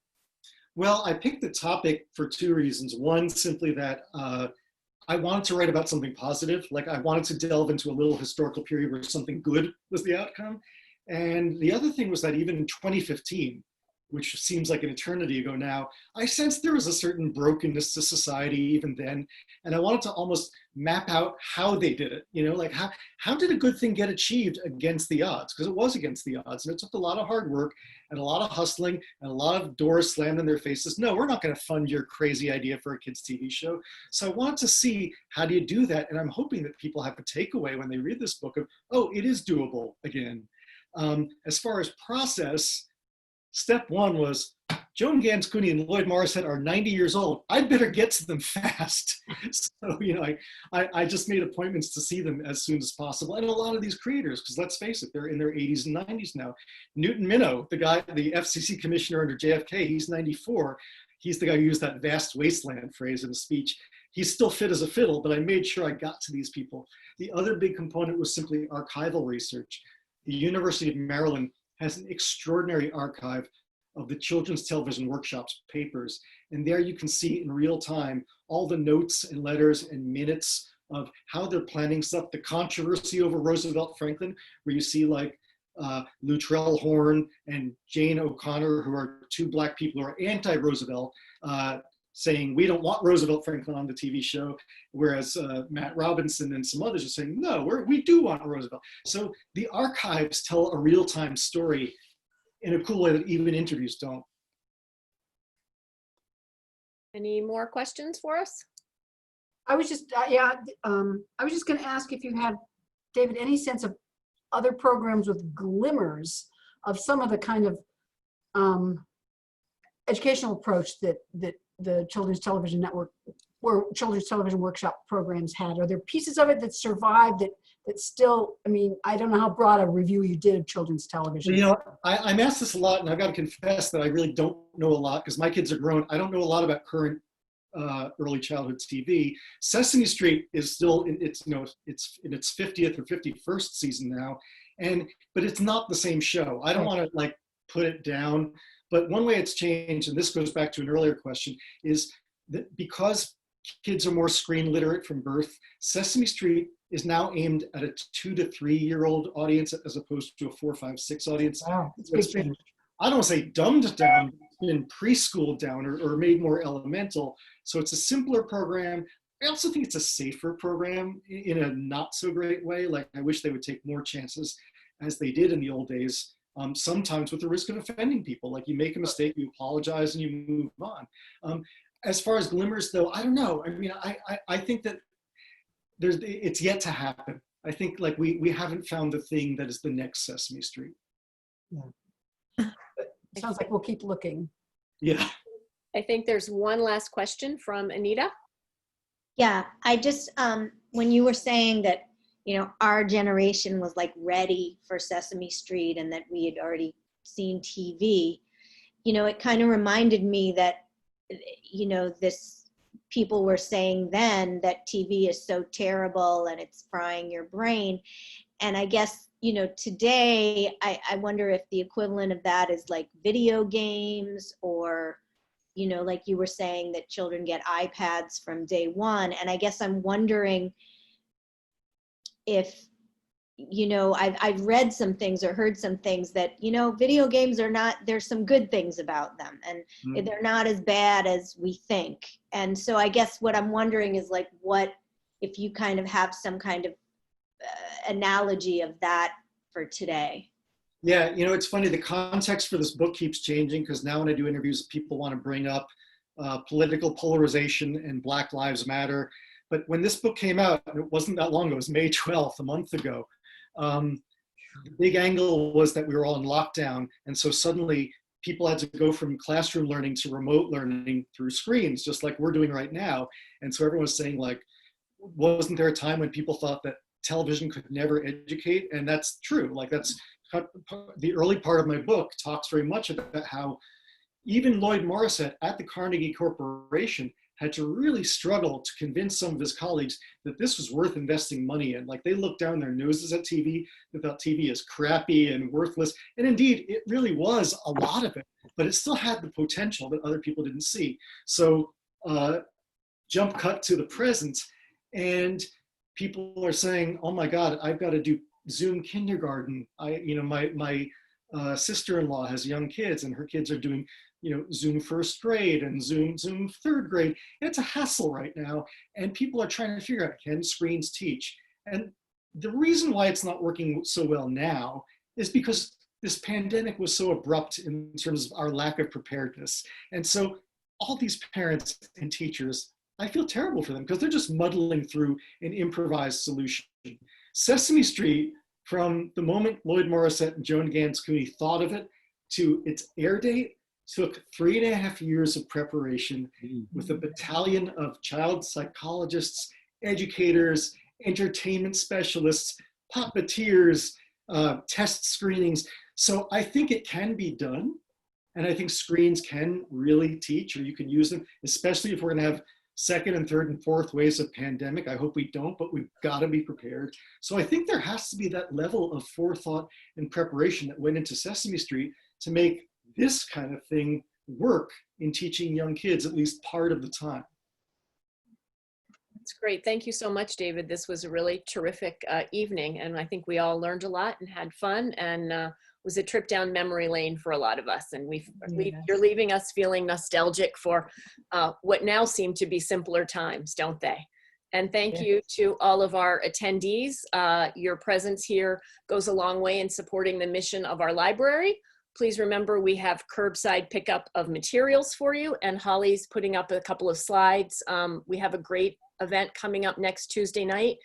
Speaker 1: Well, I picked the topic for two reasons. One, simply that I wanted to write about something positive. Like I wanted to delve into a little historical period where something good was the outcome. And the other thing was that even in 2015, which seems like an eternity ago now, I sensed there was a certain brokenness to society even then. And I wanted to almost map out how they did it. You know, like how did a good thing get achieved against the odds? Because it was against the odds, and it took a lot of hard work and a lot of hustling and a lot of doors slammed in their faces. No, we're not going to fund your crazy idea for a kids' TV show. So I wanted to see, how do you do that? And I'm hoping that people have a takeaway when they read this book of, oh, it is doable again. As far as process, step one was Joan Gans Cooney and Lloyd Morissette are 90 years old. I'd better get to them fast. So, you know, I just made appointments to see them as soon as possible. And a lot of these creators, because let's face it, they're in their 80s and 90s now. Newton Minow, the guy, the FCC commissioner under JFK, he's 94. He's the guy who used that vast wasteland phrase in a speech. He's still fit as a fiddle, but I made sure I got to these people. The other big component was simply archival research. The University of Maryland has an extraordinary archive of the Children's Television Workshop's papers. And there you can see in real time all the notes and letters and minutes of how they're planning stuff. The controversy over Roosevelt Franklin, where you see like Luttrell Horn and Jane O'Connor, who are two Black people who are anti-Roosevelt, saying, we don't want Roosevelt Franklin on the TV show, whereas Matt Robinson and some others are saying, no, we do want Roosevelt. So the archives tell a real-time story in a cool way that even interviews don't.
Speaker 2: Any more questions for us?
Speaker 3: I was just, I was just going to ask if you had, David, any sense of other programs with glimmers of some of the kind of educational approach that the Children's Television Network or Children's Television Workshop programs had. Are there pieces of it that survived that still, I mean, I don't know how broad a review you did of children's television.
Speaker 1: You know, I'm asked this a lot, and I've got to confess that I really don't know a lot because my kids are grown. I don't know a lot about current early childhood TV. Sesame Street is still in its, you know, it's in its 50th or 51st season now, but it's not the same show. I don't want to like put it down, but one way it's changed, and this goes back to an earlier question, is that because kids are more screen literate from birth, Sesame Street is now aimed at a 2 to 3 year old audience as opposed to a 4, 5, 6 audience.
Speaker 3: Wow,
Speaker 1: I don't want to say dumbed down, it's been preschooled down or made more elemental. So it's a simpler program. I also think it's a safer program in a not so great way. Like I wish they would take more chances as they did in the old days, sometimes with the risk of offending people. Like you make a mistake, you apologize and you move on. As far as glimmers though, I don't know. I mean, I think that it's yet to happen. I think like we haven't found the thing that is the next Sesame Street.
Speaker 3: Yeah. Sounds like we'll keep looking.
Speaker 1: Yeah.
Speaker 2: I think there's one last question from Anita.
Speaker 7: Yeah, I just, when you were saying that, you know, our generation was like ready for Sesame Street and that we had already seen TV, you know, it kind of reminded me that, you know, people were saying then that TV is so terrible and it's frying your brain. And I guess, you know, today, I wonder if the equivalent of that is like video games or, you know, like you were saying that children get iPads from day one. And I guess I'm wondering if, you know, I've read some things or heard some things that, you know, video games are not, there's some good things about them and they're not as bad as we think. And so I guess what I'm wondering is like, what, if you kind of have some kind of analogy of that for today.
Speaker 1: Yeah, you know, it's funny, the context for this book keeps changing because now when I do interviews, people want to bring up political polarization and Black Lives Matter. But when this book came out, it wasn't that long ago, it was May 12th, a month ago. The big angle was that we were all in lockdown. And so suddenly people had to go from classroom learning to remote learning through screens, just like we're doing right now. And so everyone's saying like, wasn't there a time when people thought that television could never educate? And that's true. Like that's the early part of my book talks very much about how even Lloyd Morissette at the Carnegie Corporation had to really struggle to convince some of his colleagues that this was worth investing money in. Like, they looked down their noses at TV. They thought TV is crappy and worthless. And indeed, it really was a lot of it, but it still had the potential that other people didn't see. So jump cut to the present, and people are saying, oh my God, I've got to do Zoom kindergarten. My sister-in-law has young kids, and her kids are doing Zoom first grade and Zoom third grade. It's a hassle right now, and people are trying to figure out, can screens teach? And the reason why it's not working so well now is because this pandemic was so abrupt in terms of our lack of preparedness. And so all these parents and teachers, I feel terrible for them because they're just muddling through an improvised solution. Sesame Street, from the moment Lloyd Morissette and Joan Gans Cooney thought of it to its air date, took 3.5 years of preparation with a battalion of child psychologists, educators, entertainment specialists, puppeteers, test screenings. So I think it can be done. And I think screens can really teach, or you can use them, especially if we're going to have second and third and fourth waves of pandemic. I hope we don't, but we've got to be prepared. So I think there has to be that level of forethought and preparation that went into Sesame Street to make this kind of thing work in teaching young kids at least part of the time.
Speaker 2: That's great. Thank you so much, David. This was a really terrific evening, and I think we all learned a lot and had fun, and was a trip down memory lane for a lot of us. And you're leaving us feeling nostalgic for what now seem to be simpler times, don't they? And thank you to all of our attendees. Your presence here goes a long way in supporting the mission of our library. Please remember, we have curbside pickup of materials for you, and Holly's putting up a couple of slides. We have a great event coming up next Tuesday night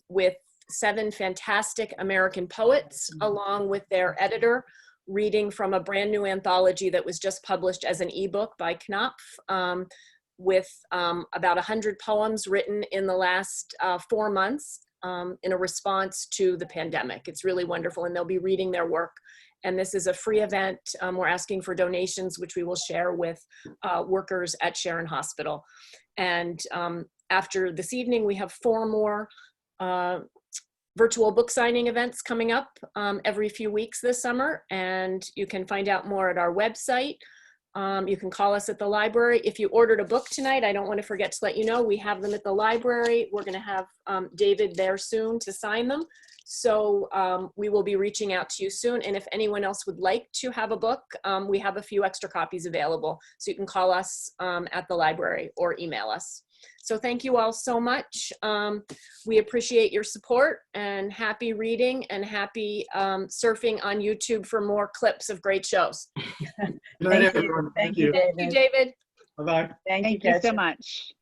Speaker 2: with 7 fantastic American poets, along with their editor, reading from a brand new anthology that was just published as an ebook by Kamp, with about 100 poems written in the last 4 months in a response to the pandemic. It's really wonderful, and they'll be reading their work. And this is a free event. We're asking for donations, which we will share with workers at Sharon Hospital. And after this evening, we have 4 more virtual book signing events coming up every few weeks this summer. And you can find out more at our website. You can call us at the library. If you ordered a book tonight, I don't want to forget to let you know, we have them at the library. We're going to have David there soon to sign them. So we will be reaching out to you soon. And if anyone else would like to have a book, we have a few extra copies available. So you can call us at the library or email us. So thank you all so much. We appreciate your support, and happy reading and happy surfing on YouTube for more clips of great shows.
Speaker 1: Good night, everyone.
Speaker 8: Thank you, David.
Speaker 2: Thank you, David.
Speaker 1: Bye-bye.
Speaker 8: Thank you
Speaker 11: so much.